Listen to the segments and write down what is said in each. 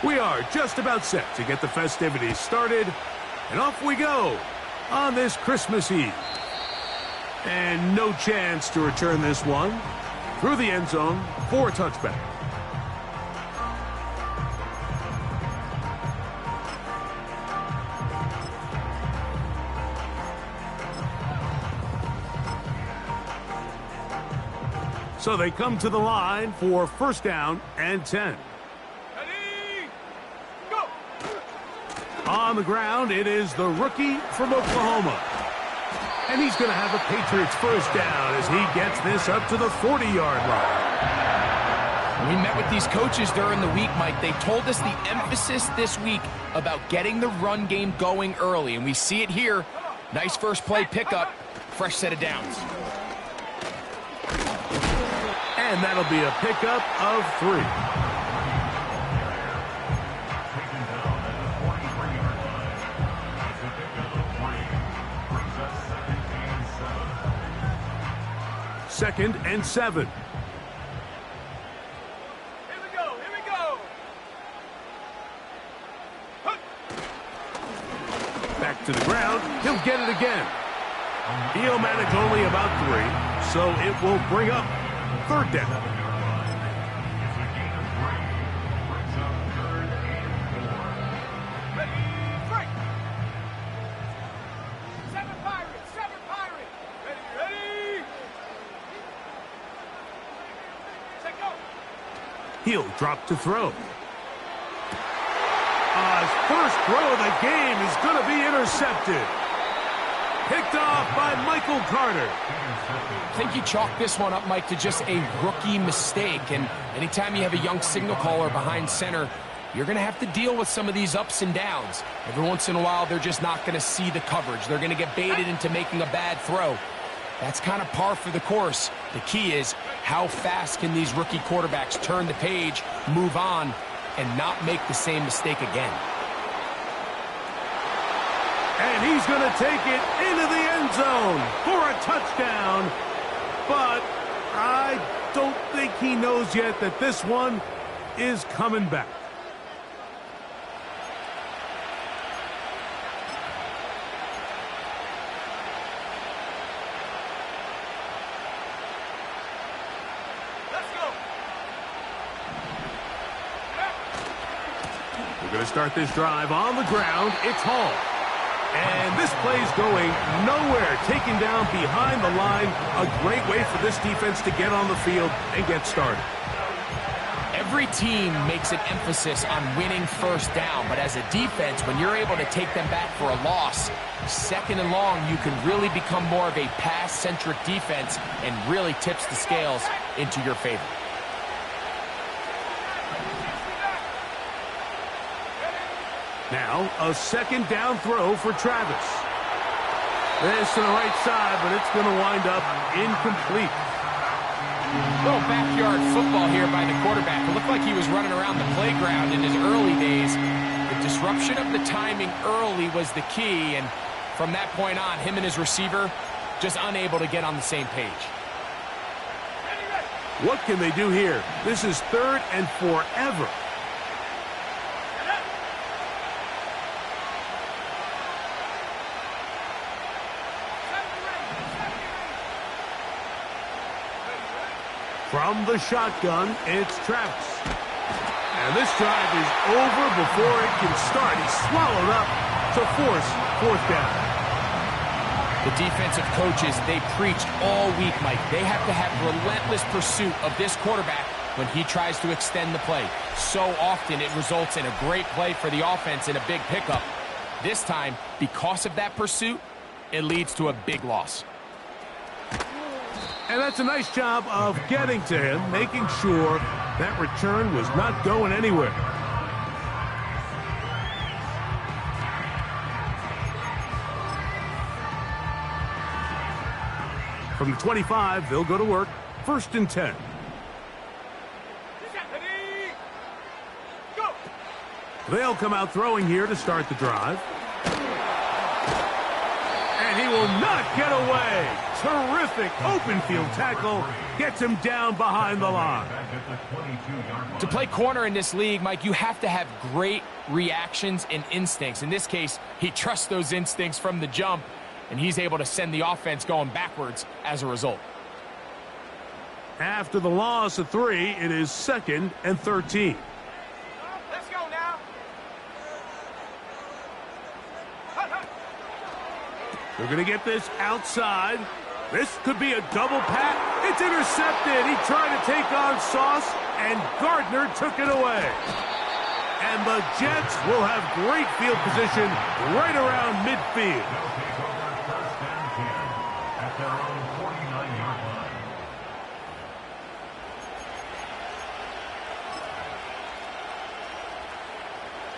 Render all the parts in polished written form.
We are just about set to get the festivities started, and off we go on this Christmas Eve. And no chance to return this one through the end zone for a touchback. So they come to the line for first down and 10. Ready, go! On the ground, it is the rookie from Oklahoma. And he's going to have a Patriots first down as he gets this up to the 40-yard line. We met with these coaches during the week, Mike. They told us the emphasis this week about getting the run game going early, and we see it here. Nice first play pickup, fresh set of downs. And that'll be a pickup of 3. Second and 7. Here we go, here we go! Back to the ground, he'll get it again. He'll manage only about 3, so it will bring up third down. Ready, 3! 7 Pirates, 7 Pirates! Ready, ready! Set, go! He'll drop to throw. His first throw of the game is going to be intercepted. Picked off by Michael Carter. I think you chalk this one up, Mike, to just a rookie mistake. And anytime you have a young signal caller behind center, you're going to have to deal with some of these ups and downs. Every once in a while, they're just not going to see the coverage. They're going to get baited into making a bad throw. That's kind of par for the course. The key is how fast can these rookie quarterbacks turn the page, move on, and not make the same mistake again. And he's going to take it into the end zone for a touchdown. But I don't think he knows yet that this one is coming back. Let's go! We're going to start this drive on the ground. It's Hall. And this play's going nowhere, taken down behind the line. A great way for this defense to get on the field and get started. Every team makes an emphasis on winning first down, but as a defense, when you're able to take them back for a loss, second and long, you can really become more of a pass-centric defense and really tips the scales into your favor. Now, a second down throw for Travis. This to the right side, but it's going to wind up incomplete. Little backyard football here by the quarterback. It looked like he was running around the playground in his early days. The disruption of the timing early was the key, and from that point on, him and his receiver just unable to get on the same page. What can they do here? This is third and forever. From the shotgun, it's Travis. And this drive is over before it can start. He's swallowed up to force fourth down. The defensive coaches, they preached all week, Mike. They have to have relentless pursuit of this quarterback when he tries to extend the play. So often it results in a great play for the offense and a big pickup. This time, because of that pursuit, it leads to a big loss. And that's a nice job of getting to him, making sure that return was not going anywhere. From the 25, they'll go to work. First and 10. They'll come out throwing here to start the drive. And he will not get away. terrific open field tackle gets him down behind the line. To play corner in this league, Mike, you have to have great reactions and instincts. In this case, he trusts those instincts from the jump, and he's able to send the offense going backwards as a result. After the loss of 3, it is 2nd and 13. Let's go now. They're going to get this outside. This could be a double pat. It's intercepted. He tried to take on Sauce, and Gardner took it away. And the Jets will have great field position right around midfield.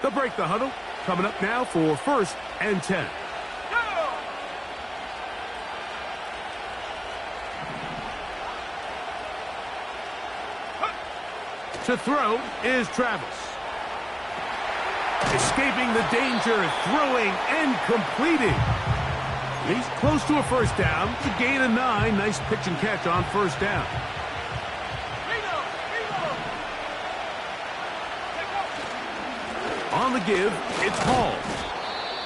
They'll break the huddle. Coming up now for 1st and 10. To throw is Travis. Escaping the danger, throwing and completing. He's close to a 1st down. To gain a 9. Nice pitch and catch on 1st down. On the give, it's Hall.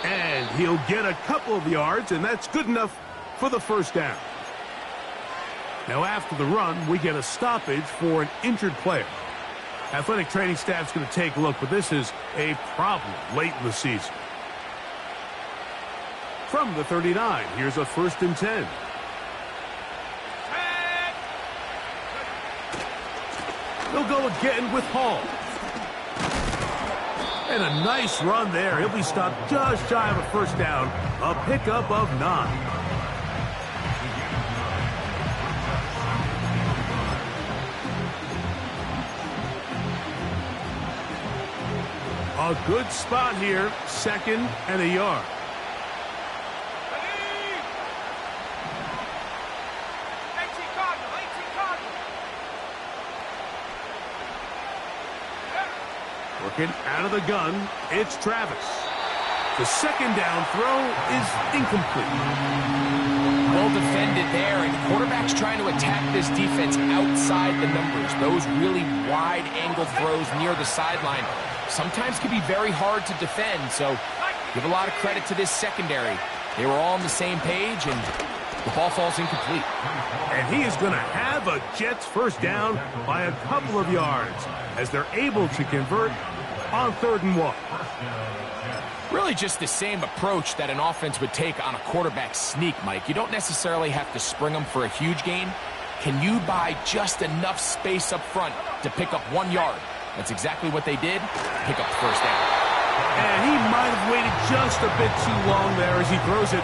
And he'll get a couple of yards, and that's good enough for the 1st down. Now after the run, we get a stoppage for an injured player. Athletic training staff's going to take a look, but this is a problem late in the season. From the 39, here's a 1st and 10. They'll go again with Hall. And a nice run there. He'll be stopped just shy of a 1st down. A pickup of 9. A good spot here, 2nd and a yard. Working out of the gun, it's Travis. The 2nd down throw is incomplete. Well defended there, and quarterback's trying to attack this defense outside the numbers. Those really wide-angle throws near the sideline sometimes can be very hard to defend, so give a lot of credit to this secondary. They were all on the same page, and the ball falls incomplete. And he is going to have a Jets 1st down by a couple of yards as they're able to convert on 3rd and 1. Really just the same approach that an offense would take on a quarterback sneak, Mike. You don't necessarily have to spring them for a huge gain. Can you buy just enough space up front to pick up 1 yard? That's exactly what they did. Pick up the 1st down. And he might have waited just a bit too long there as he throws it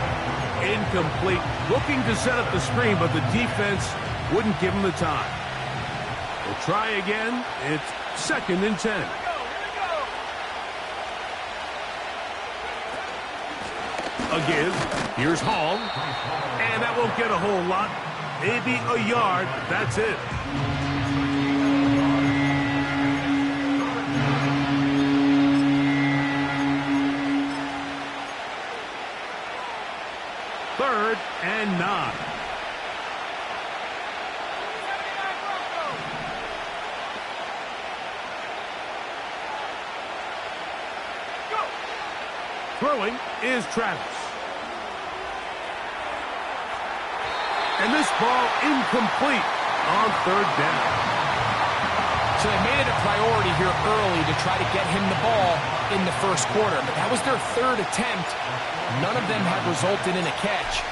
incomplete. Looking to set up the screen, but the defense wouldn't give him the time. We'll try again. It's 2nd and 10. A give. Here's Hall. And that won't get a whole lot. Maybe a yard. That's it. Third and 9. Throwing is Travis. And this ball incomplete on 3rd down. So they made it a priority here early to try to get him the ball in the 1st quarter, but that was their 3rd attempt. None of them have resulted in a catch.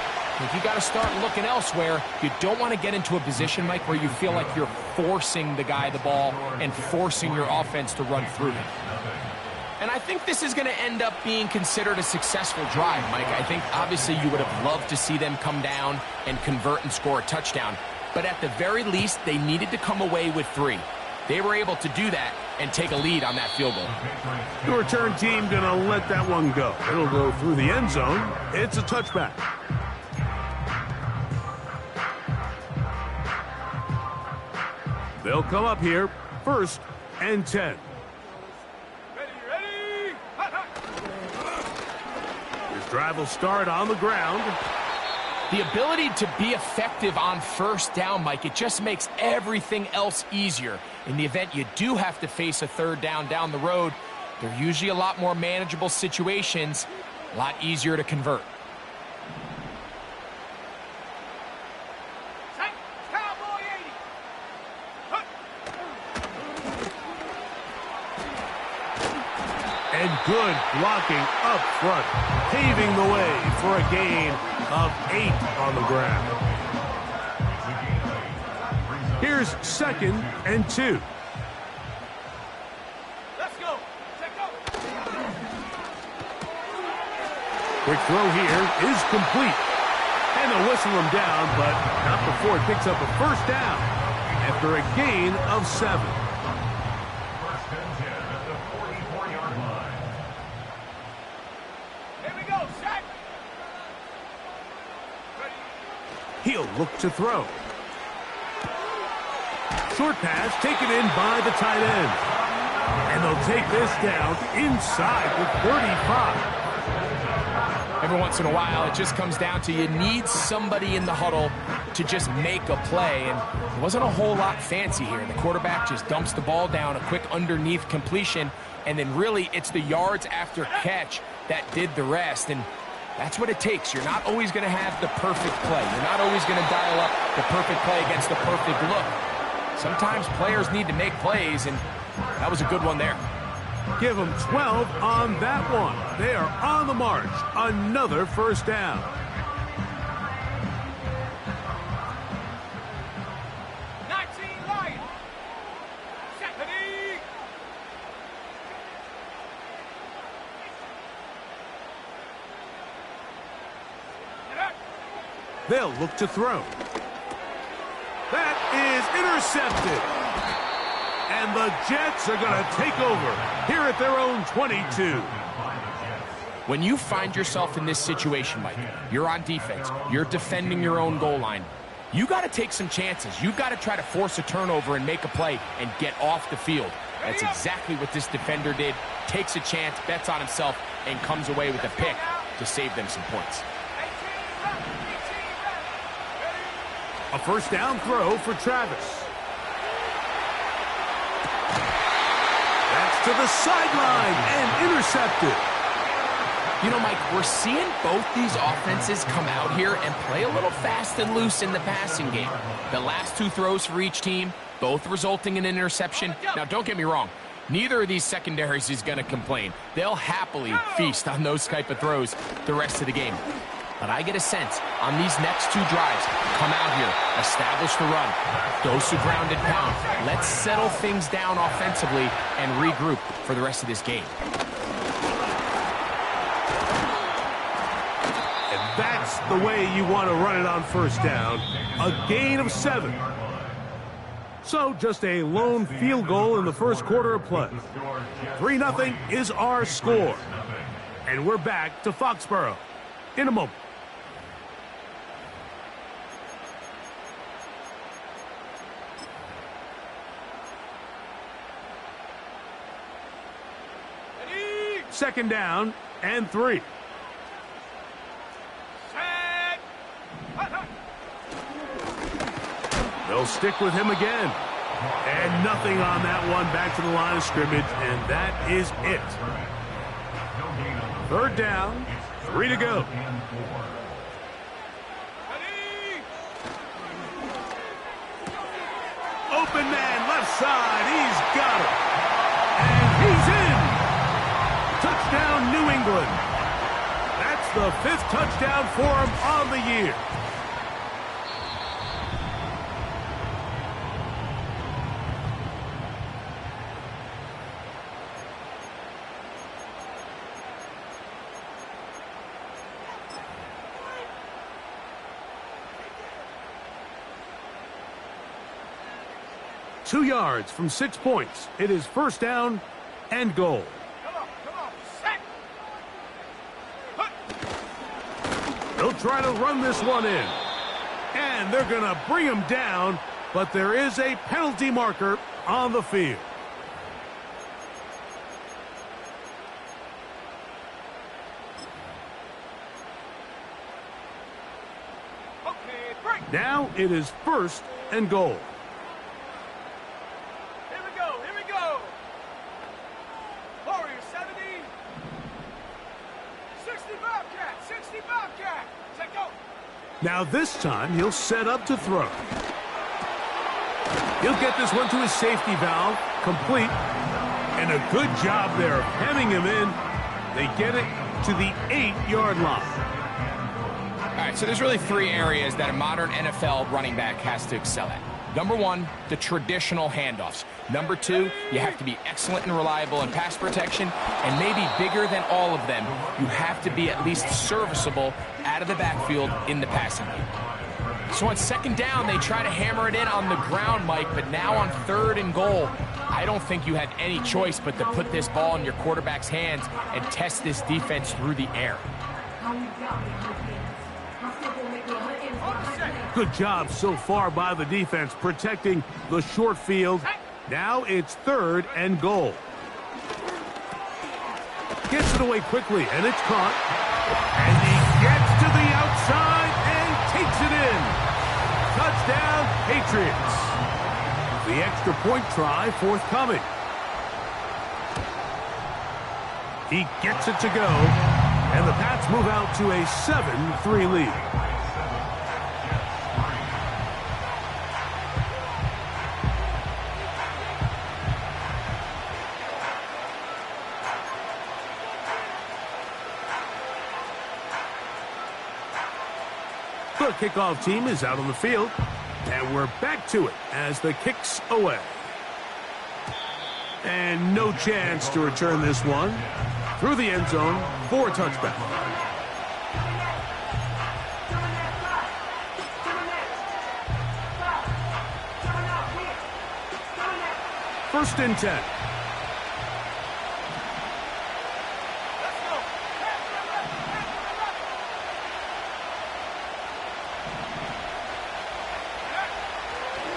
If you got to start looking elsewhere, you don't want to get into a position, Mike, where you feel like you're forcing the guy the ball and forcing your offense to run through him. And I think this is going to end up being considered a successful drive, Mike. I think obviously you would have loved to see them come down and convert and score a touchdown. But at the very least, they needed to come away with 3. They were able to do that and take a lead on that field goal. The return team going to let that one go. It'll go through the end zone. It's a touchback. They'll come up here, 1st and 10. This drive will start on the ground. The ability to be effective on first down, Mike, it just makes everything else easier. In the event you do have to face a third down the road, they're usually a lot more manageable situations, a lot easier to convert. Cowboy 80. And good blocking up front, paving the way for a gain of 8 on the ground. Here's 2nd and 2. Let's go. Check go. Quick throw here is complete. And they'll whistle him down, but not before it picks up a first down after a gain of 7. He'll look to throw. Short pass taken in by the tight end. And they'll take this down inside the 35. Every once in a while, it just comes down to you need somebody in the huddle to just make a play. And it wasn't a whole lot fancy here. The quarterback just dumps the ball down, a quick underneath completion, and then really it's the yards after catch that did the rest. And that's what it takes. You're not always going to have the perfect play. You're not always going to dial up the perfect play against the perfect look. Sometimes players need to make plays, and that was a good one there. Give them 12 on that one. They are on the march. Another first down. They'll look to throw. That is intercepted. And the Jets are going to take over here at their own 22. When you find yourself in this situation, Mike, you're on defense, you're defending your own goal line, you got to take some chances. You've got to try to force a turnover and make a play and get off the field. That's exactly what this defender did. Takes a chance, bets on himself, and comes away with a pick to save them some points. A first down throw for Travis. That's to the sideline and intercepted. You know, Mike, we're seeing both these offenses come out here and play a little fast and loose in the passing game. The last 2 throws for each team, both resulting in an interception. Now, don't get me wrong. Neither of these secondaries is going to complain. They'll happily feast on those type of throws the rest of the game. But I get a sense on these next 2 drives, come out here, establish the run, dose of ground and pound. Let's settle things down offensively and regroup for the rest of this game. And that's the way you want to run it on first down. A gain of 7. So just a lone field goal in the first quarter of play. 3-0 is our score. And we're back to Foxborough in a moment. Second down and 3. They'll stick with him again. And nothing on that one. Back to the line of scrimmage, and that is it. Third down, 3 to go. Open man, left side. He's got it. And he's in. Touchdown, New England. That's the 5th touchdown for him on the year. Two yards from 6 points. It is first down and goal. They'll try to run this one in. And they're going to bring him down, but there is a penalty marker on the field. Now it is 1st and goal. Here we go, here we go. Warrior 70. 60 Bobcat, 60 Bobcat. Check go. Now this time he'll set up to throw. He'll get this one to his safety valve, complete. And a good job there of hemming him in. They get it to the 8-yard line. All right, so there's really 3 areas that a modern NFL running back has to excel at. Number 1, the traditional handoffs. Number 2, you have to be excellent and reliable in pass protection. And maybe bigger than all of them, you have to be at least serviceable out of the backfield in the passing game. So on 2nd down, they try to hammer it in on the ground, Mike, but now on 3rd and goal, I don't think you have any choice but to put this ball in your quarterback's hands and test this defense through the air. Good job so far by the defense protecting the short field. Now it's 3rd and goal. Gets it away quickly, and it's caught. And he gets to the outside and takes it in. Touchdown, Patriots. The extra point try forthcoming. He gets it to go, and the Pats move out to a 7-3 lead. The kickoff team is out on the field, and we're back to it as the kick's away. And no chance to return this one through the end zone for a touchback. First and 10.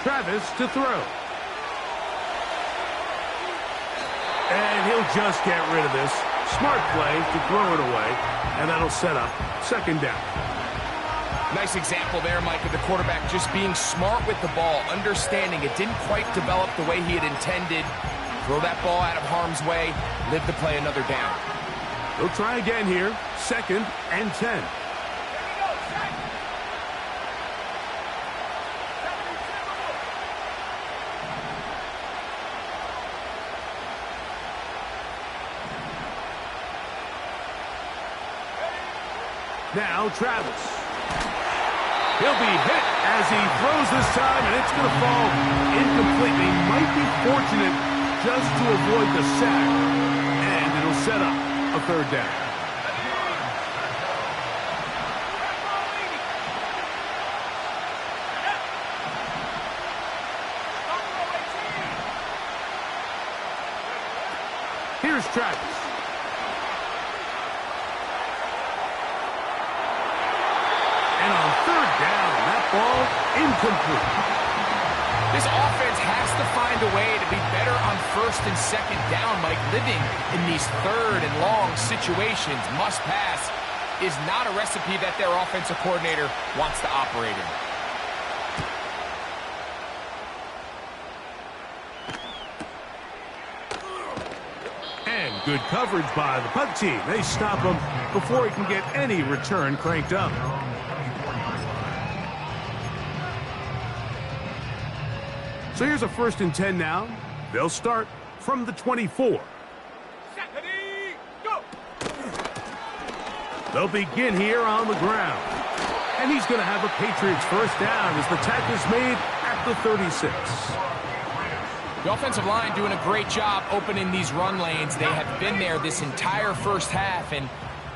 Travis to throw. And he'll just get rid of this. Smart play to throw it away, and that'll set up 2nd down. Nice example there, Mike, of the quarterback just being smart with the ball, understanding it didn't quite develop the way he had intended. Throw that ball out of harm's way, live to play another down. He'll try again here. 2nd and 10. Now Travis. He'll be hit as he throws this time, and it's going to fall incomplete. They might be fortunate just to avoid the sack, and it'll set up a 3rd down. Here's Travis. And on 3rd down, that ball incomplete. This offense has to find a way to be better on 1st and 2nd down, Mike. Living in these 3rd and long situations, must pass, is not a recipe that their offensive coordinator wants to operate in. And good coverage by the punt team. They stop him before he can get any return cranked up. So here's a 1st and 10 now. They'll start from the 24. Ready, go. They'll begin here on the ground. And he's going to have a Patriots 1st down as the tackle's made at the 36. The offensive line doing a great job opening these run lanes. They have been there this entire 1st half, and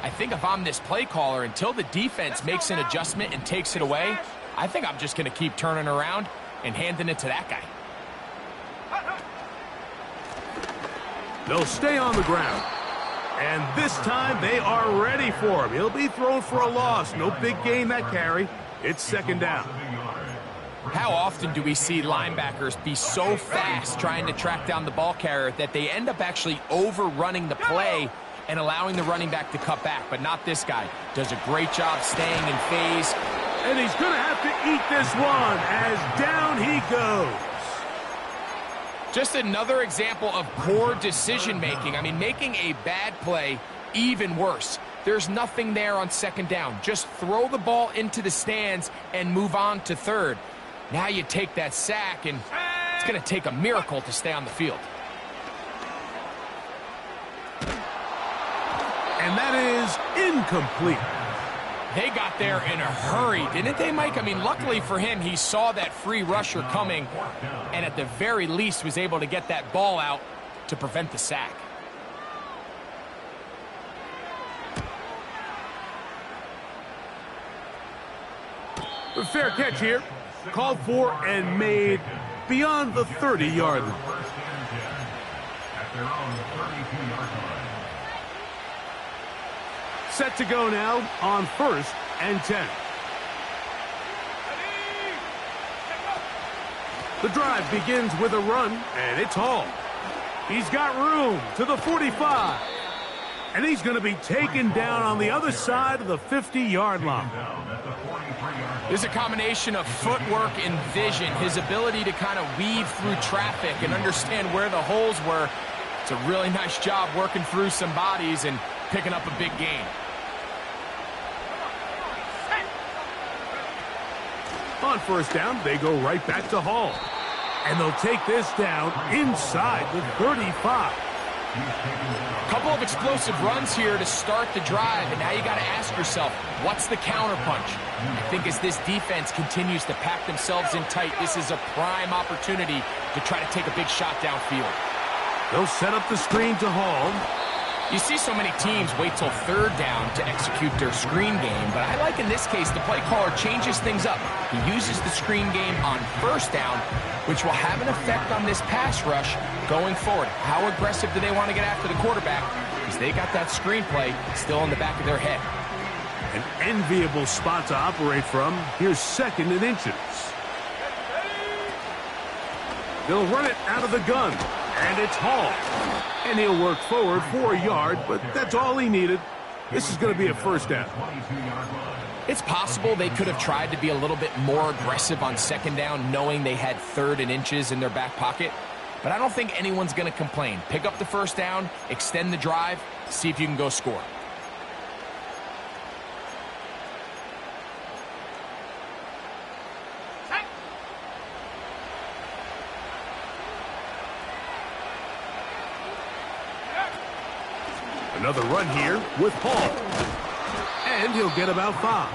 I think if I'm this play caller, until the defense makes an adjustment and takes it away, I think I'm just going to keep turning around and handing it to that guy. They'll stay on the ground. And this time they are ready for him. He'll be thrown for a loss. No big gain that carry. It's 2nd down. How often do we see linebackers be so fast trying to track down the ball carrier that they end up actually overrunning the play and allowing the running back to cut back? But not this guy. Does a great job staying in phase, And he's going to have to eat this one as down he goes. Just another example of poor decision-making. I mean, making a bad play even worse. There's nothing there on second down. Just throw the ball into the stands and move on to third. Now you take that sack, and it's going to take a miracle to stay on the field. And that is incomplete. They got there in a hurry, didn't they, Mike? I mean, luckily for him, he saw that free rusher coming and at the very least was able to get that ball out to prevent the sack. A fair catch here. Called for and made beyond the 30-yard line. Set to go now on 1st and 10. The drive begins with a run, and it's Hall. He's got room to the 45. And he's going to be taken down on the other side of the 50-yard line. There's a combination of footwork and vision, his ability to kind of weave through traffic and understand where the holes were. It's a really nice job working through some bodies and picking up a big gain. On 1st down, they go right back to Hall. And they'll take this down inside the 35. A couple of explosive runs here to start the drive, and now you got to ask yourself, what's the counterpunch? I think as this defense continues to pack themselves in tight, this is a prime opportunity to try to take a big shot downfield. They'll set up the screen to Hall. You see so many teams wait till 3rd down to execute their screen game, but I like in this case the play caller changes things up. He uses the screen game on 1st down, which will have an effect on this pass rush going forward. How aggressive do they want to get after the quarterback? Because they got that screen play still in the back of their head. An enviable spot to operate from. Here's 2nd and inches. They'll run it out of the gun, and it's Hall. And he'll work forward for a yard, but that's all he needed. This is going to be a 1st down. It's possible they could have tried to be a little bit more aggressive on 2nd down, knowing they had 3rd and inches in their back pocket. But I don't think anyone's going to complain. Pick up the 1st down, extend the drive, see if you can go score. Another run here with Hall. And he'll get about 5.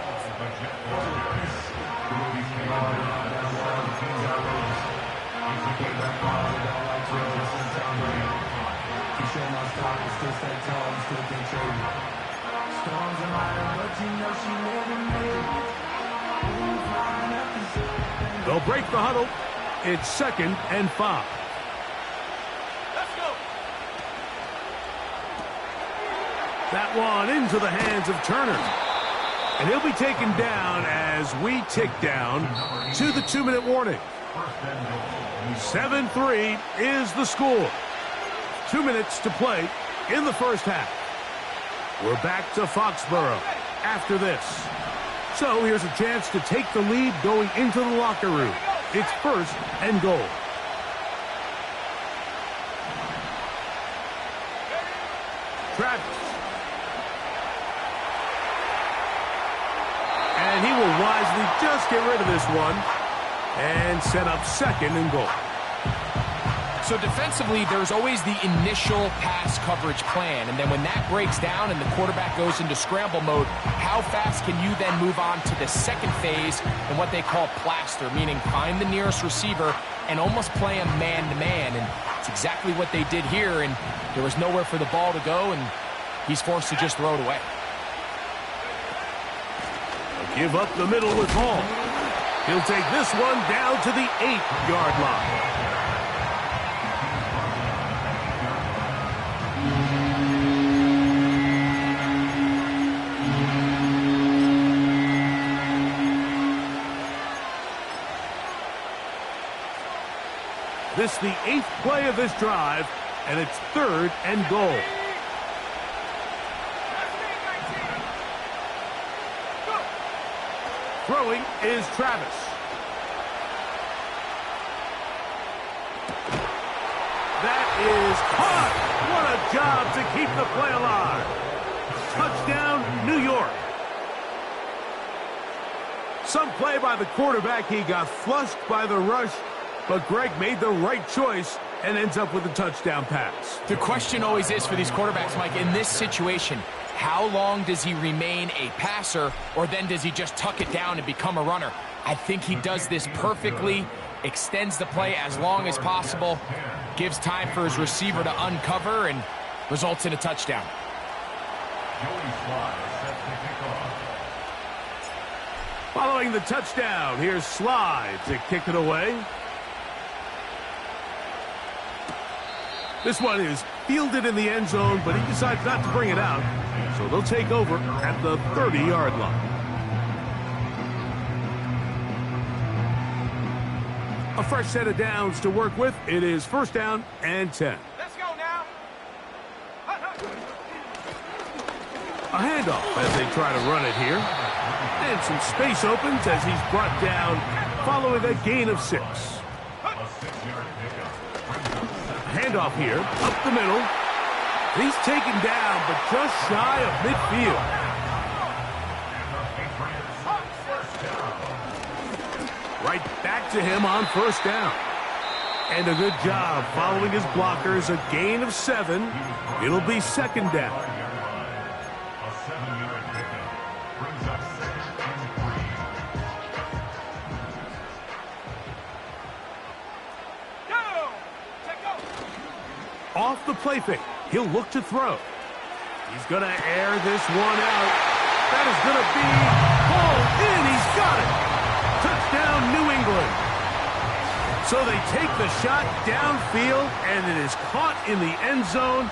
They'll break the huddle. It's 2nd and 5. That one into the hands of Turner. And he'll be taken down as we tick down to the 2-minute warning. 7-3 is the score. 2 minutes to play in the 1st half. We're back to Foxborough after this. So here's a chance to take the lead going into the locker room. It's 1st and goal. Travis. And he will wisely just get rid of this one and set up 2nd and goal. So defensively, there's always the initial pass coverage plan, and then when that breaks down and the quarterback goes into scramble mode, how fast can you then move on to the 2nd phase and what they call plaster, meaning find the nearest receiver and almost play him man-to-man, and it's exactly what they did here, and there was nowhere for the ball to go, and he's forced to just throw it away. Give up the middle with Hall. He'll take this one down to the 8-yard line. This the 8th play of this drive, and it's 3rd and goal. Throwing is Travis. That is caught. What a job to keep the play alive. Touchdown, New York. Some play by the quarterback. He got flushed by the rush, but Greg made the right choice and ends up with a touchdown pass. The question always is for these quarterbacks, Mike, in this situation, how long does he remain a passer, or then does he just tuck it down and become a runner? I think he does this perfectly, extends the play as long as possible, gives time for his receiver to uncover, and results in a touchdown. Following the touchdown, here's Slide to kick it away. This one is fielded in the end zone, but he decides not to bring it out, so they'll take over at the 30-yard line. A fresh set of downs to work with. It is first down and 10. Let's go now. A handoff as they try to run it here. And some space opens as he's brought down following a gain of 6. Handoff here, up the middle. He's taken down, but just shy of midfield. Right back to him on first down. And a good job following his blockers, a gain of 7. It'll be second down. Off the play fake. He'll look to throw. He's going to air this one out. That is going to be pulled in. He's got it. Touchdown, New England. So they take the shot downfield, and it is caught in the end zone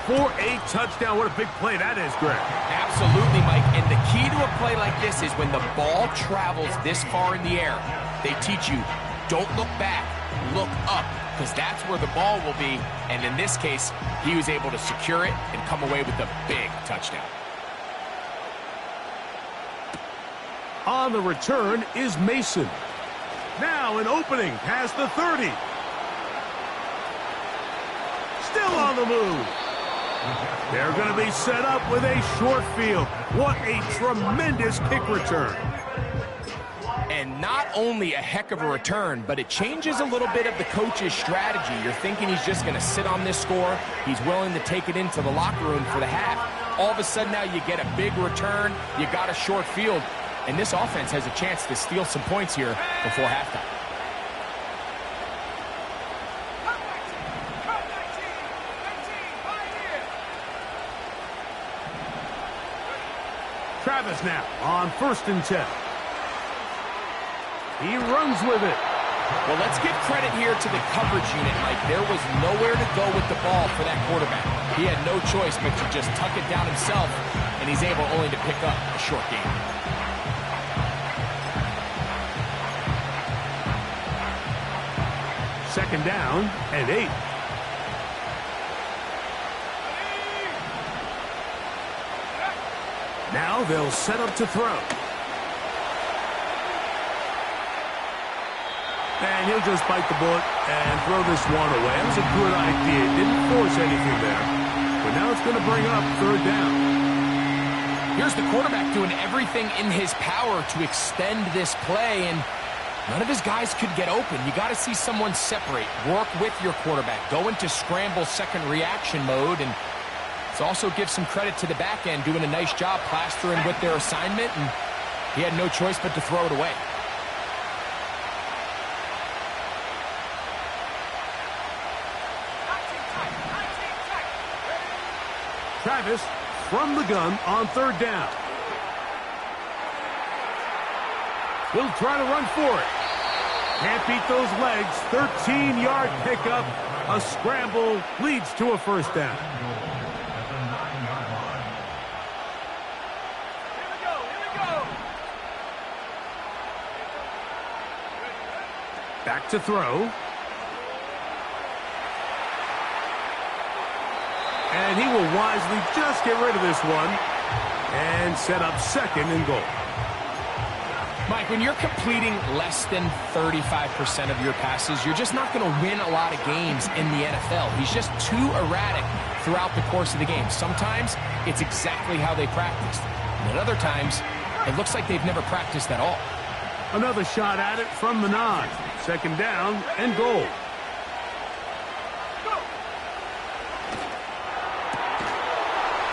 for a touchdown. What a big play that is, Greg. Absolutely, Mike. And the key to a play like this is when the ball travels this far in the air, they teach you, don't look back, look up, because that's where the ball will be. And in this case, he was able to secure it and come away with a big touchdown. On the return is Mason. Now an opening past the 30. Still on the move. They're going to be set up with a short field. What a tremendous kick return. And not only a heck of a return, but it changes a little bit of the coach's strategy. You're thinking he's just going to sit on this score. He's willing to take it into the locker room for the half. All of a sudden now you get a big return. You got a short field. And this offense has a chance to steal some points here before halftime. Travis now on first and 10. He runs with it. Well, let's give credit here to the coverage unit, Mike. There was nowhere to go with the ball for that quarterback. He had no choice but to just tuck it down himself, and he's able only to pick up a short gain. Second down and 8. Now they'll set up to throw. And he'll just bite the bullet and throw this one away. That was a good idea. Didn't force anything there. But now it's going to bring up third down. Here's the quarterback doing everything in his power to extend this play, and none of his guys could get open. You got to see someone separate, work with your quarterback, go into scramble second reaction mode, and it's also give some credit to the back end doing a nice job plastering with their assignment, and he had no choice but to throw it away. Travis from the gun on third down. He'll try to run for it. Can't beat those legs. 13-yard pickup. A scramble leads to a first down. Back to throw. And he will wisely just get rid of this one and set up second and goal. Mike, when you're completing less than 35% of your passes, you're just not going to win a lot of games in the NFL. He's just too erratic throughout the course of the game. Sometimes it's exactly how they practiced. And at other times, it looks like they've never practiced at all. Another shot at it from the 9. Second down and goal.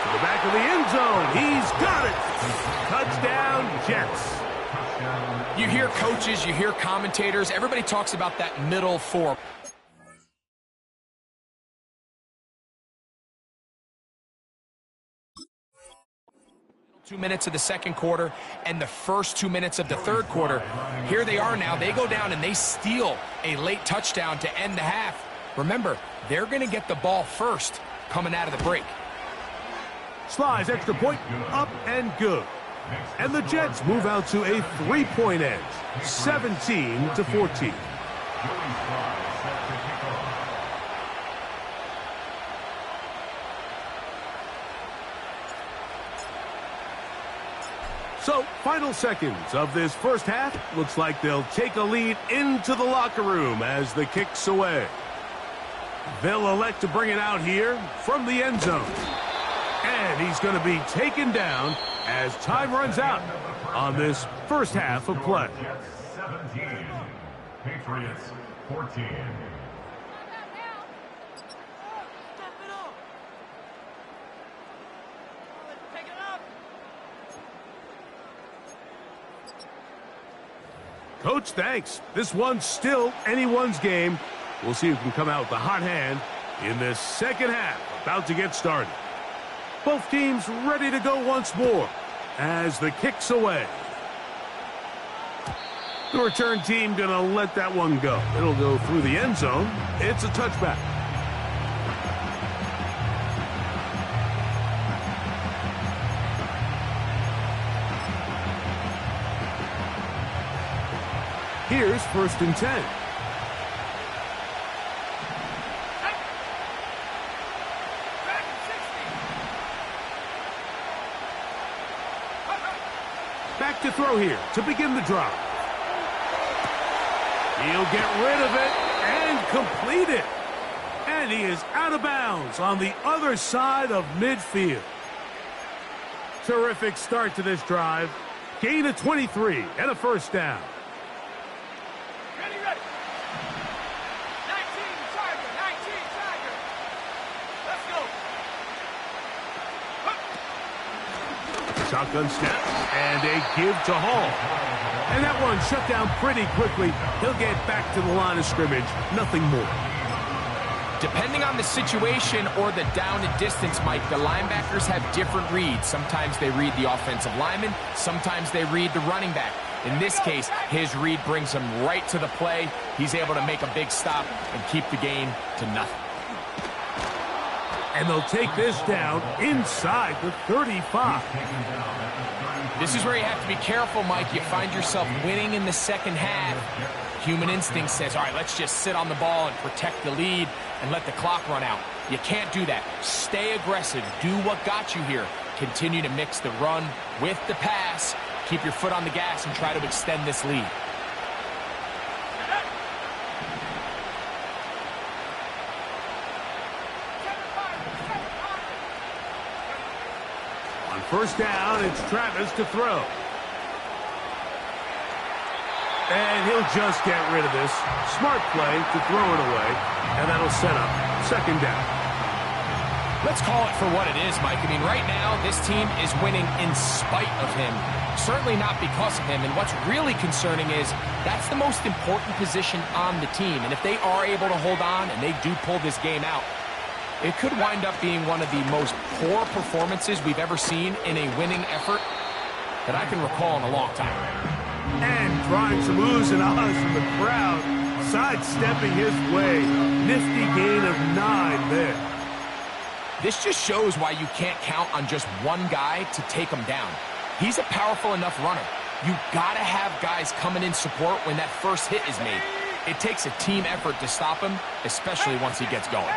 To the back of the end zone. He's got it. Touchdown, Jets. You hear coaches, you hear commentators, everybody talks about that middle four. Two minutes of the second quarter and the first 2 minutes of the third quarter. Here they are now. They go down and they steal a late touchdown to end the half. Remember, they're going to get the ball first coming out of the break. Slides extra point, up and good. And the Jets move out to a 3-point edge, 17-14. So, final seconds of this first half. Looks like they'll take a lead into the locker room as the kick's away. They'll elect to bring it out here from the end zone. And he's going to be taken down as time runs out on this first half of play. 17, Patriots 14. Coach, thanks. This one's still anyone's game. We'll see who can come out with the hot hand in this second half. About to get started. Both teams ready to go once more as the kick's away. The return team going to let that one go. It'll go through the end zone. It's a touchback. Here's 1st and 10. Back to throw here to begin the drive. He'll get rid of it and complete it. And he is out of bounds on the other side of midfield. Terrific start to this drive. Gain of 23 and a first down. Ready, ready. 19 Tiger. Let's go. Shotgun snap and a give to Hall. And that one shut down pretty quickly. He'll get back to the line of scrimmage. Nothing more. Depending on the situation or the down and distance, Mike, the linebackers have different reads. Sometimes they read the offensive lineman. Sometimes they read the running back. In this case, his read brings him right to the play. He's able to make a big stop and keep the gain to nothing. And they'll take this down inside the 35. This is where you have to be careful, Mike. You find yourself winning in the second half. Human instinct says, all right, let's just sit on the ball and protect the lead and let the clock run out. You can't do that. Stay aggressive. Do what got you here. Continue to mix the run with the pass. Keep your foot on the gas and try to extend this lead. On first down, it's Travis to throw. And he'll just get rid of this. Smart play to throw it away. And that'll set up second down. Let's call it for what it is, Mike. I mean, right now, this team is winning in spite of him. Certainly not because of him. And what's really concerning is that's the most important position on the team. And if they are able to hold on and they do pull this game out, it could wind up being one of the most poor performances we've ever seen in a winning effort that I can recall in a long time. And drawing some oohs and ahs from the crowd, sidestepping his way. Nifty gain of 9 there. This just shows why you can't count on just one guy to take him down. He's a powerful enough runner. You gotta have guys coming in support when that first hit is made. It takes a team effort to stop him, especially once he gets going.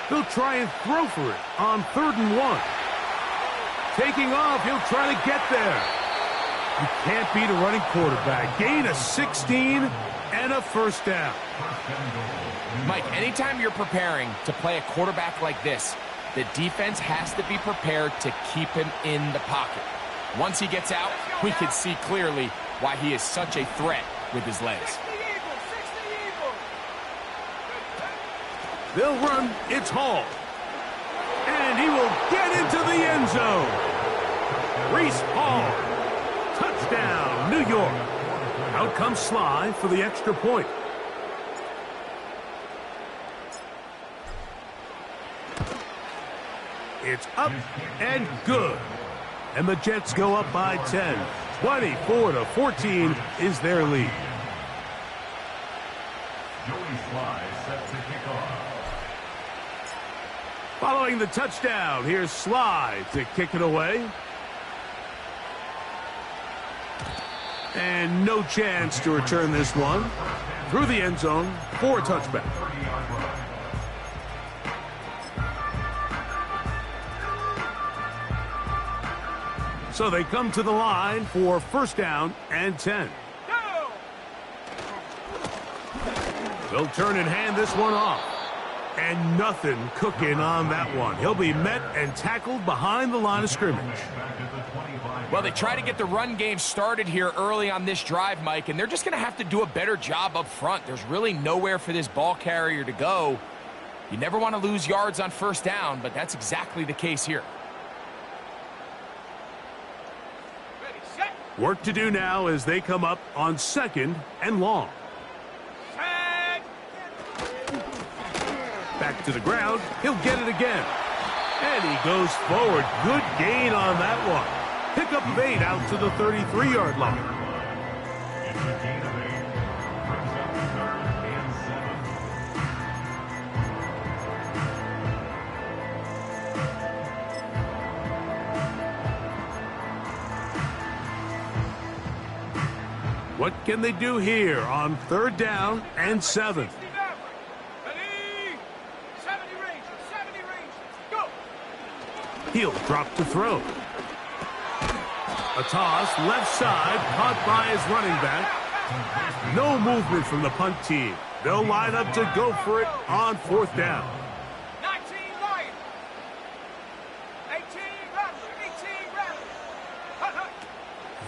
They'll try and throw for it on 3rd and 1. Taking off, he'll try to get there. You can't beat a running quarterback. Gain of 16 and a first down. Mike, anytime you're preparing to play a quarterback like this, the defense has to be prepared to keep him in the pocket. Once he gets out, we can see clearly why he is such a threat with his legs. They'll run. It's Hall. And he will get into the end zone. Reese Hall. Touchdown, New York. Out comes Sly for the extra point. It's up and good. And the Jets go up by 10. 24-14 is their lead. Joey Sly set to kick off. Following the touchdown, here's Sly to kick it away. And no chance to return this one. Through the end zone for a touchback. So they come to the line for first down and 10. They'll turn and hand this one off. And nothing cooking on that one. He'll be met and tackled behind the line of scrimmage. Well, they try to get the run game started here early on this drive, Mike, and they're just going to have to do a better job up front. There's really nowhere for this ball carrier to go. You never want to lose yards on first down, but that's exactly the case here. Work to do now as they come up on second and long. Back to the ground. He'll get it again. And he goes forward. Good gain on that one. Pick up of 8 out to the 33-yard line. What can they do here on third down and 7? He'll drop to throw. A toss, left side, caught by his running back. No movement from the punt team. They'll line up to go for it on fourth down. 19 Lions. 18 Rebels.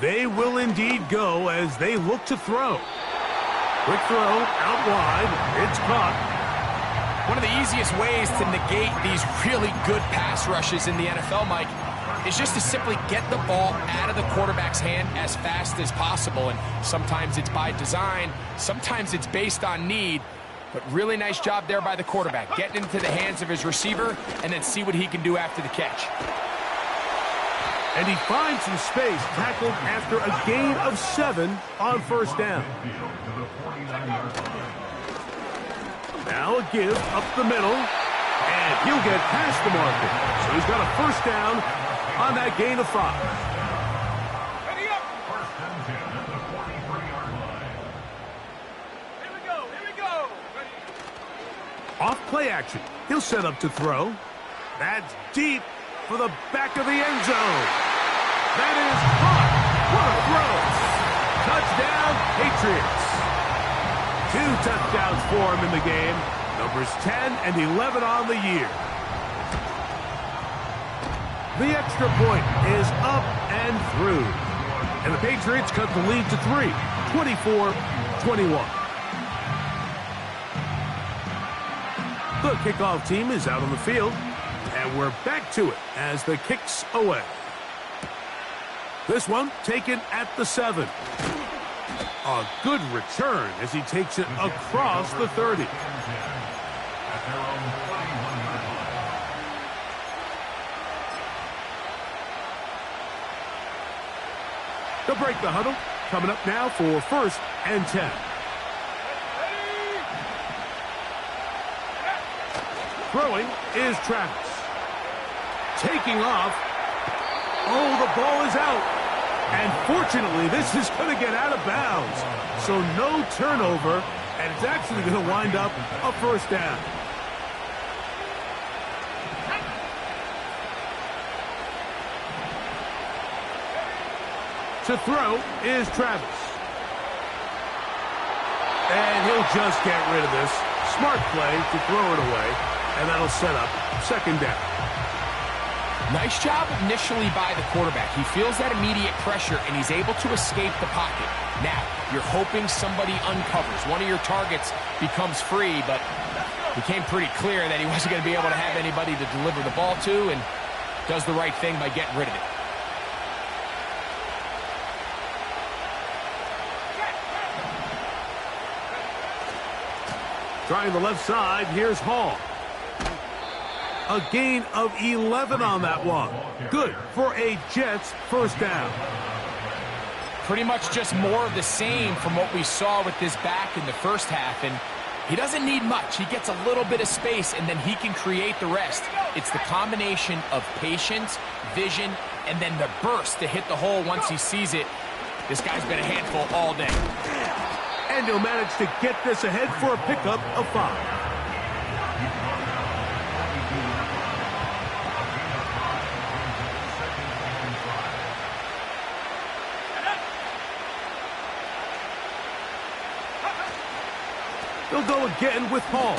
They will indeed go as they look to throw. Quick throw, out wide. It's caught. One of the easiest ways to negate these really good pass rushes in the NFL, Mike, is just to simply get the ball out of the quarterback's hand as fast as possible. And sometimes it's by design, sometimes it's based on need. But really nice job there by the quarterback, getting into the hands of his receiver and then see what he can do after the catch. And he finds some space, tackled after a gain of 7 on first down. Now a give up the middle, and he'll get past the marker. So he's got a first down on that gain of 5. Ready up. First and 10 at the 43-yard line. Here we go. Ready. Off play action. He'll set up to throw. That's deep for the back of the end zone. That is caught. What a throw. Touchdown, Patriots. 2 touchdowns for him in the game. Numbers 10 and 11 on the year. The extra point is up and through. And the Patriots cut the lead to 3, 24-21. The kickoff team is out on the field. And we're back to it as the kick's away. This one taken at the 7. A good return as he takes it across the 30. They'll break the huddle. Coming up now for first and 10. Throwing is Travis. Taking off. Oh, the ball is out. And fortunately, this is going to get out of bounds. So no turnover, and it's actually going to wind up a first down. To throw is Travis. And he'll just get rid of this. Smart play to throw it away, and that'll set up second down. Nice job initially by the quarterback. He feels that immediate pressure, and he's able to escape the pocket. Now, you're hoping somebody uncovers. One of your targets becomes free, but it became pretty clear that he wasn't going to be able to have anybody to deliver the ball to, and does the right thing by getting rid of it. Trying the left side, here's Hall. A gain of 11 on that one. Good for a Jets first down. Pretty much just more of the same from what we saw with this back in the first half, and he doesn't need much. He gets a little bit of space, and then he can create the rest. It's the combination of patience, vision, and then the burst to hit the hole once he sees it. This guy's been a handful all day. And he'll manage to get this ahead for a pickup of 5. They'll go again with Hall.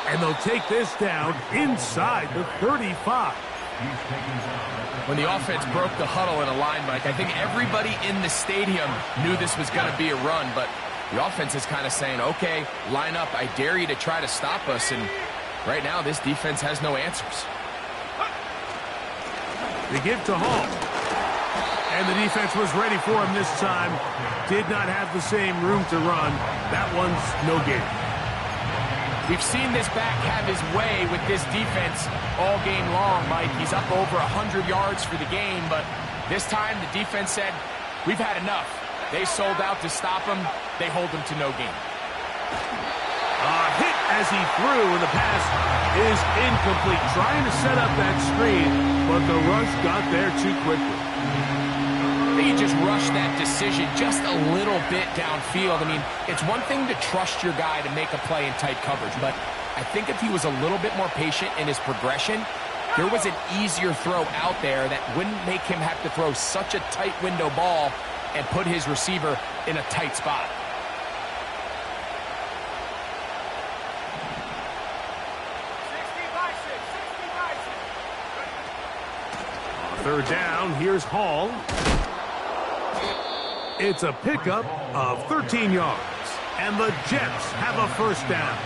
And they'll take this down inside the 35. When the offense broke the huddle in a line, Mike, I think everybody in the stadium knew this was going to be a run, but the offense is kind of saying, okay, line up, I dare you to try to stop us, and right now this defense has no answers. They give to Hall. And the defense was ready for him this time. Did not have the same room to run. That one's no gain. We've seen this back have his way with this defense all game long, Mike. He's up over 100 yards for the game, but this time the defense said, we've had enough. They sold out to stop him. They hold him to no gain. Hit as he threw, and the pass is incomplete. Trying to set up that screen, but the rush got there too quickly. I think he just rushed that decision just a little bit downfield. I mean, it's one thing to trust your guy to make a play in tight coverage, but I think if he was a little bit more patient in his progression, there was an easier throw out there that wouldn't make him have to throw such a tight window ball and put his receiver in a tight spot. Third down, here's Hall. It's a pickup of 13 yards, and the Jets have a first down.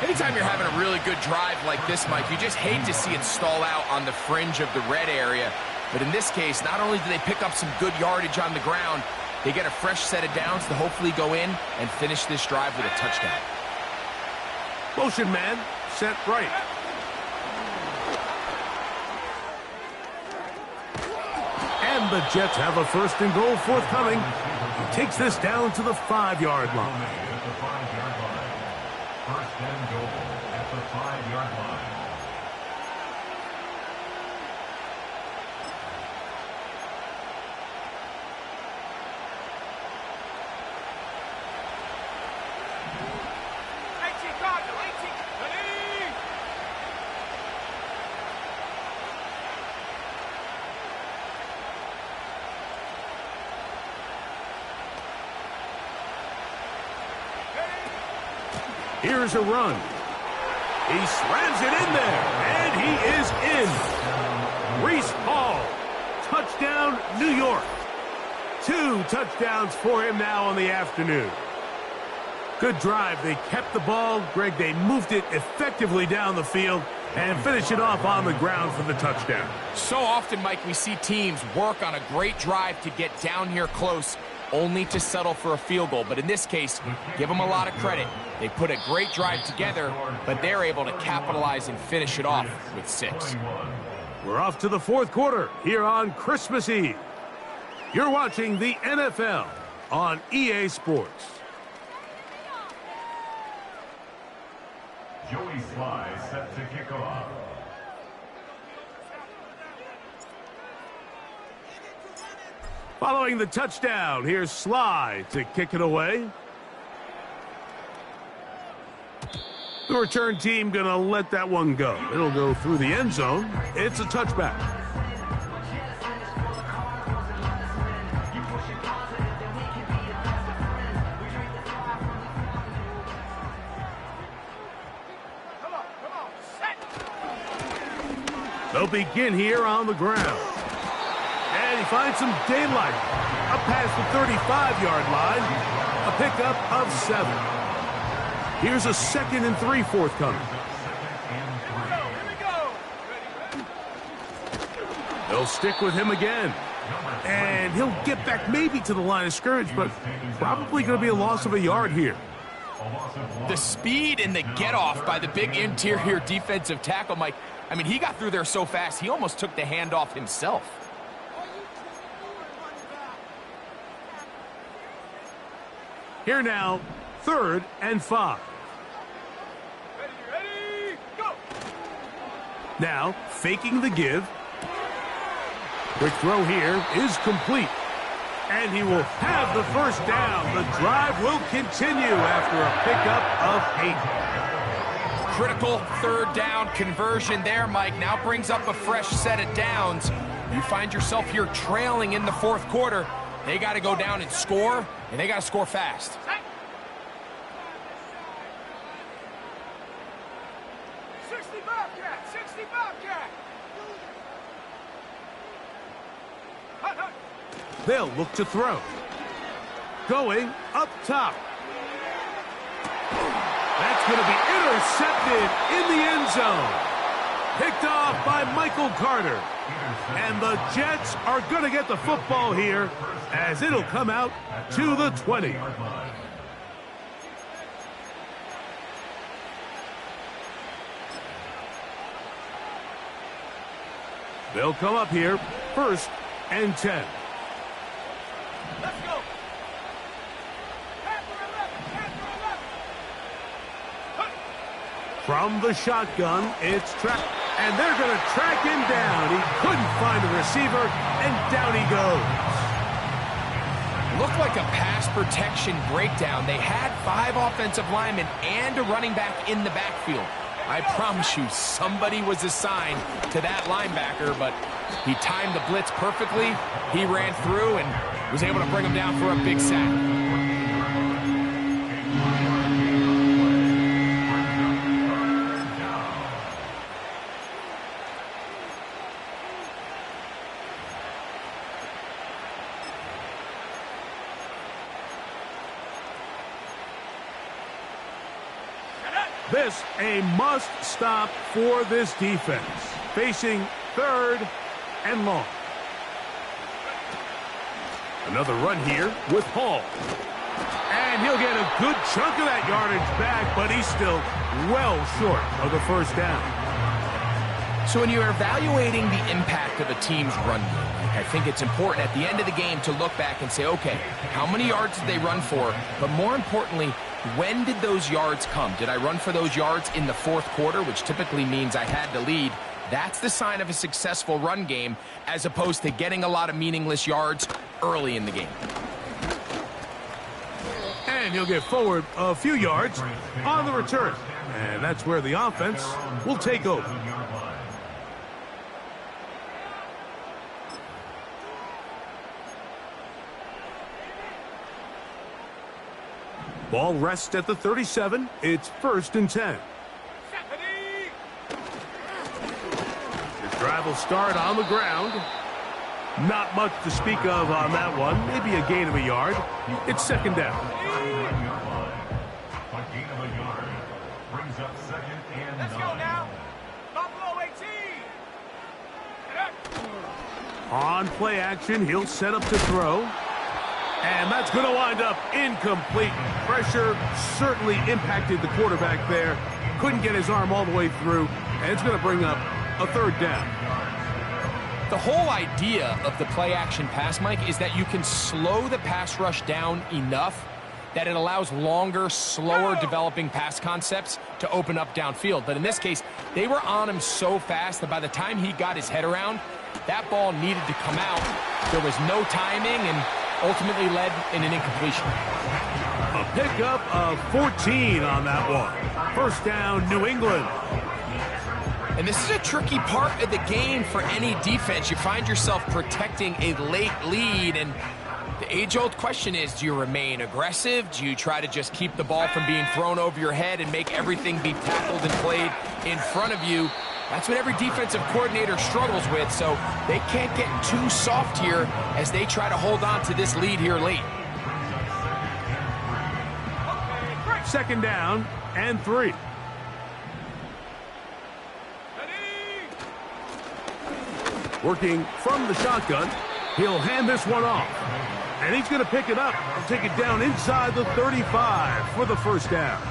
Anytime you're having a really good drive like this, Mike, you just hate to see it stall out on the fringe of the red area. But in this case, not only do they pick up some good yardage on the ground, they get a fresh set of downs to hopefully go in and finish this drive with a touchdown. Motion man, set right. And the Jets have a first and goal forthcoming. He takes this down to the 5-yard line. First and goal at the 5-yard line. Here's a run. He slams it in there, and he is in. Breece Hall, touchdown, New York. 2 touchdowns for him now on the afternoon. Good drive. They kept the ball. Greg, they moved it effectively down the field and finish it off on the ground for the touchdown. So often, Mike, we see teams work on a great drive to get down here close, only to settle for a field goal. But in this case, give them a lot of credit. They put a great drive together, but they're able to capitalize and finish it off with 6. We're off to the 4th quarter here on Christmas Eve. You're watching the NFL on EA Sports. Joey Sly set to kick off. Following the touchdown, here's Sly to kick it away. The return team going to let that one go. It'll go through the end zone. It's a touchback. They'll begin here on the ground. And he finds some daylight. Up past the 35-yard line. A pickup of 7. Here's a 2nd and 3 forthcoming. They'll stick with him again. And he'll get back maybe to the line of scrimmage, but probably going to be a loss of a yard here. The speed and the get-off by the big interior defensive tackle, Mike. I mean, he got through there so fast, he almost took the handoff himself. Here now, 3rd and 5. Ready, go! Now, faking the give. Quick throw here is complete. And he will have the first down. The drive will continue after a pickup of 8. Critical 3rd down conversion there, Mike. Now brings up a fresh set of downs. You find yourself here trailing in the 4th quarter. They got to go down and score, and they got to score fast. 60 Bobcat! 60 Bobcat! They'll look to throw. Going up top. That's going to be intercepted in the end zone. Picked off by Michael Carter. And the Jets are going to get the football here as it'll come out to the 20. They'll come up here, 1st and 10. Let's go! From the shotgun, it's track, and they're going to track him down. He couldn't find a receiver, and down he goes. Looked like a pass protection breakdown. They had 5 offensive linemen and a running back in the backfield. I promise you, somebody was assigned to that linebacker, but he timed the blitz perfectly. He ran through and was able to bring him down for a big sack. This a must-stop for this defense. Facing 3rd and long. Another run here with Hall. And he'll get a good chunk of that yardage back, but he's still well short of the first down. So when you're evaluating the impact of a team's run game, I think it's important at the end of the game to look back and say, okay, how many yards did they run for? But more importantly, when did those yards come? Did I run for those yards in the 4th quarter, which typically means I had the lead? That's the sign of a successful run game, as opposed to getting a lot of meaningless yards early in the game. And he'll get forward a few yards on the return. And that's where the offense will take over. Ball rests at the 37. It's 1st and 10. This drive will start on the ground. Not much to speak of on that one. Maybe a gain of a yard. It's 2nd down. A gain of a yard brings up 2nd and 9. Let's go now. Buffalo 18. On play action, he'll set up to throw. And that's going to wind up incomplete. Pressure certainly impacted the quarterback there. Couldn't get his arm all the way through. And it's going to bring up a 3rd down. The whole idea of the play-action pass, Mike, is that you can slow the pass rush down enough that it allows longer, slower developing pass concepts to open up downfield. But in this case, they were on him so fast that by the time he got his head around, that ball needed to come out. There was no timing and ultimately led in an incompletion. A pickup of 14 on that one. 1st down, New England. And this is a tricky part of the game for any defense. You find yourself protecting a late lead, and the age-old question is, do you remain aggressive? Do you try to just keep the ball from being thrown over your head and make everything be tackled and played in front of you? That's what every defensive coordinator struggles with, so they can't get too soft here as they try to hold on to this lead here late. 2nd down and 3. Working from the shotgun, he'll hand this one off. And he's going to pick it up and take it down inside the 35 for the 1st down.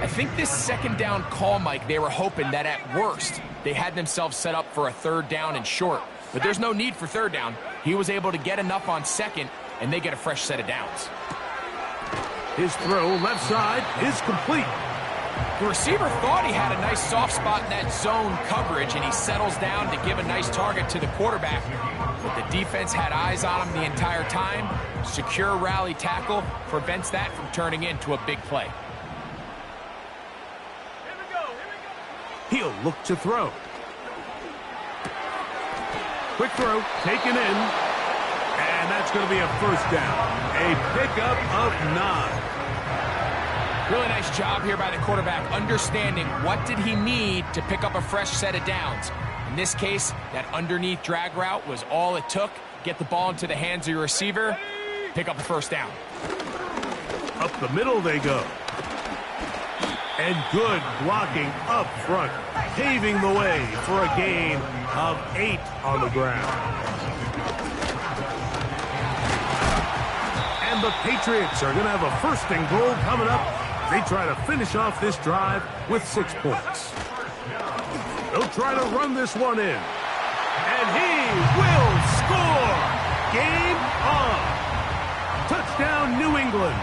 I think this 2nd down call, Mike, they were hoping that at worst they had themselves set up for a 3rd down and short. But there's no need for 3rd down. He was able to get enough on 2nd, and they get a fresh set of downs. His throw left side is complete. The receiver thought he had a nice soft spot in that zone coverage, and he settles down to give a nice target to the quarterback. But the defense had eyes on him the entire time. Secure rally tackle prevents that from turning into a big play. He'll look to throw. Quick throw, taken in. And that's going to be a 1st down. A pickup of 9. Really nice job here by the quarterback, understanding what did he need to pick up a fresh set of downs. In this case, that underneath drag route was all it took. Get the ball into the hands of your receiver, pick up a 1st down. Up the middle they go. And good blocking up front, paving the way for a gain of 8 on the ground. And the Patriots are going to have a 1st and goal coming up. They try to finish off this drive with 6 points. They'll try to run this one in. And he will score! Game on! Touchdown, New England.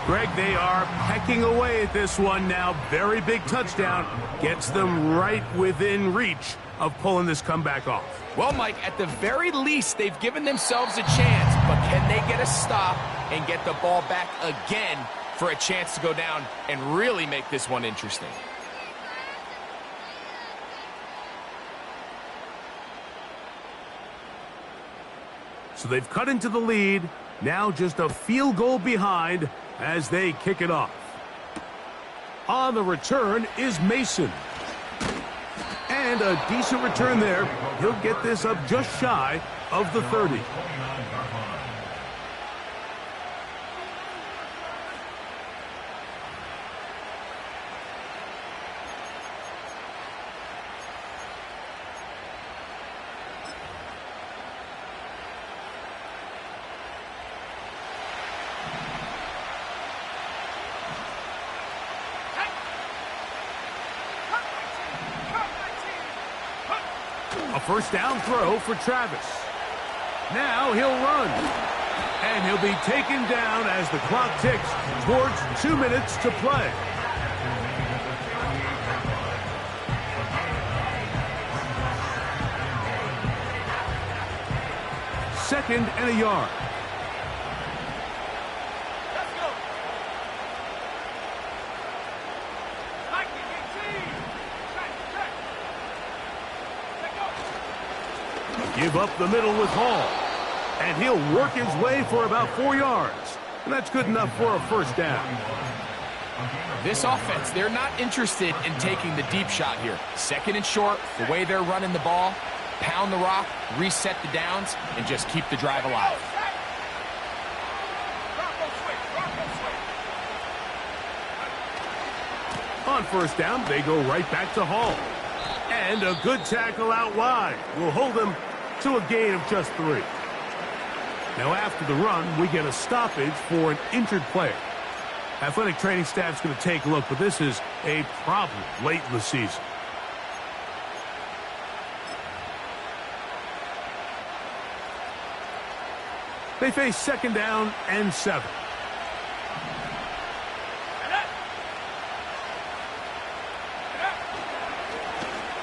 Greg, they are pecking away at this one now. Very big touchdown. Gets them right within reach of pulling this comeback off. Well, Mike, at the very least, they've given themselves a chance. But can they get a stop and get the ball back again for a chance to go down and really make this one interesting? So they've cut into the lead. Now just a field goal behind as they kick it off. On the return is Mason. And a decent return there. He'll get this up just shy of the 30. A 1st down throw for Travis. Now he'll run. And he'll be taken down as the clock ticks towards 2 minutes to play. Second and a yard. Give up the middle with Hall. And he'll work his way for about 4 yards. And that's good enough for a 1st down. This offense, they're not interested in taking the deep shot here. 2nd and short, the way they're running the ball, pound the rock, reset the downs, and just keep the drive alive. On 1st down, they go right back to Hall. And a good tackle out wide will hold them to a gain of just 3. Now after the run, we get a stoppage for an injured player. Athletic training staff's going to take a look, but this is a problem late in the season. They face 2nd down and 7.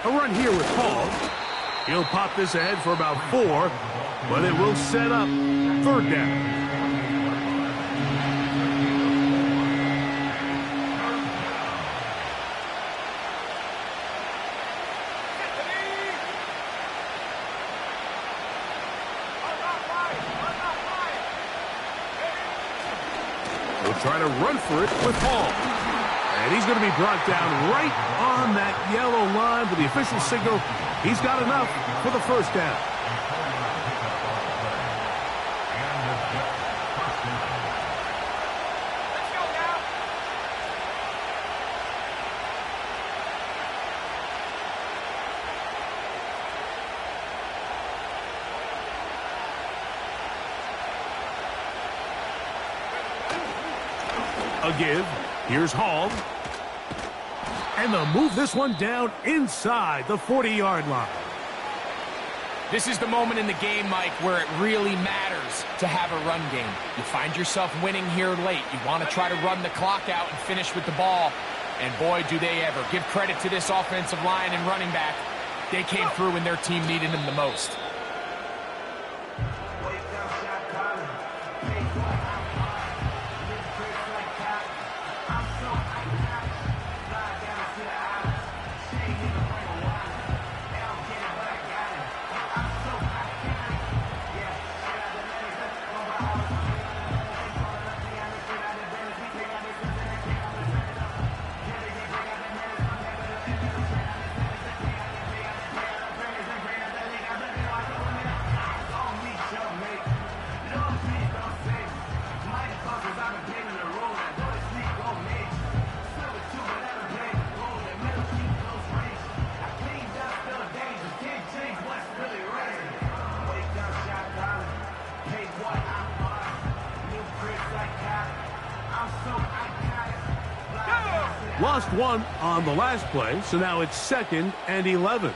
A run here with Hall. He'll pop this ahead for about 4, but it will set up 3rd down. We'll try to run for it with Hall. And he's going to be brought down right on that yellow line with the official signal. He's got enough for the first down. A give. Here's Hall. And they'll move this one down inside the 40-yard line. This is the moment in the game, Mike, where it really matters to have a run game. You find yourself winning here late. You want to try to run the clock out and finish with the ball. And boy, do they ever. Give credit to this offensive line and running back. They came through when their team needed them the most. Lost one on the last play, so now it's 2nd and 11.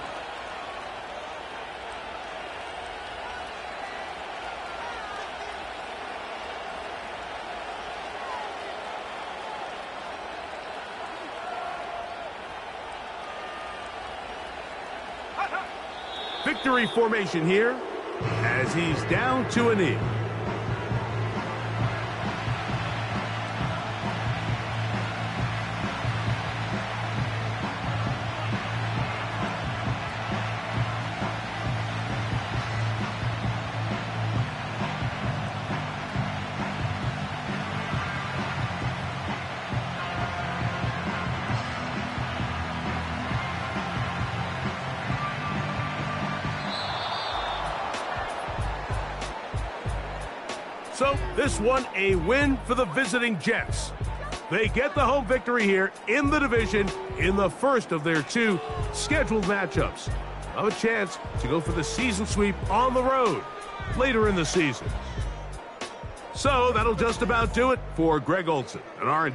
Victory formation here as he's down to a knee. So this one a win for the visiting Jets. They get the home victory here in the division in the first of their 2 scheduled matchups. Have a chance to go for the season sweep on the road later in the season. So that'll just about do it for Greg Olson and our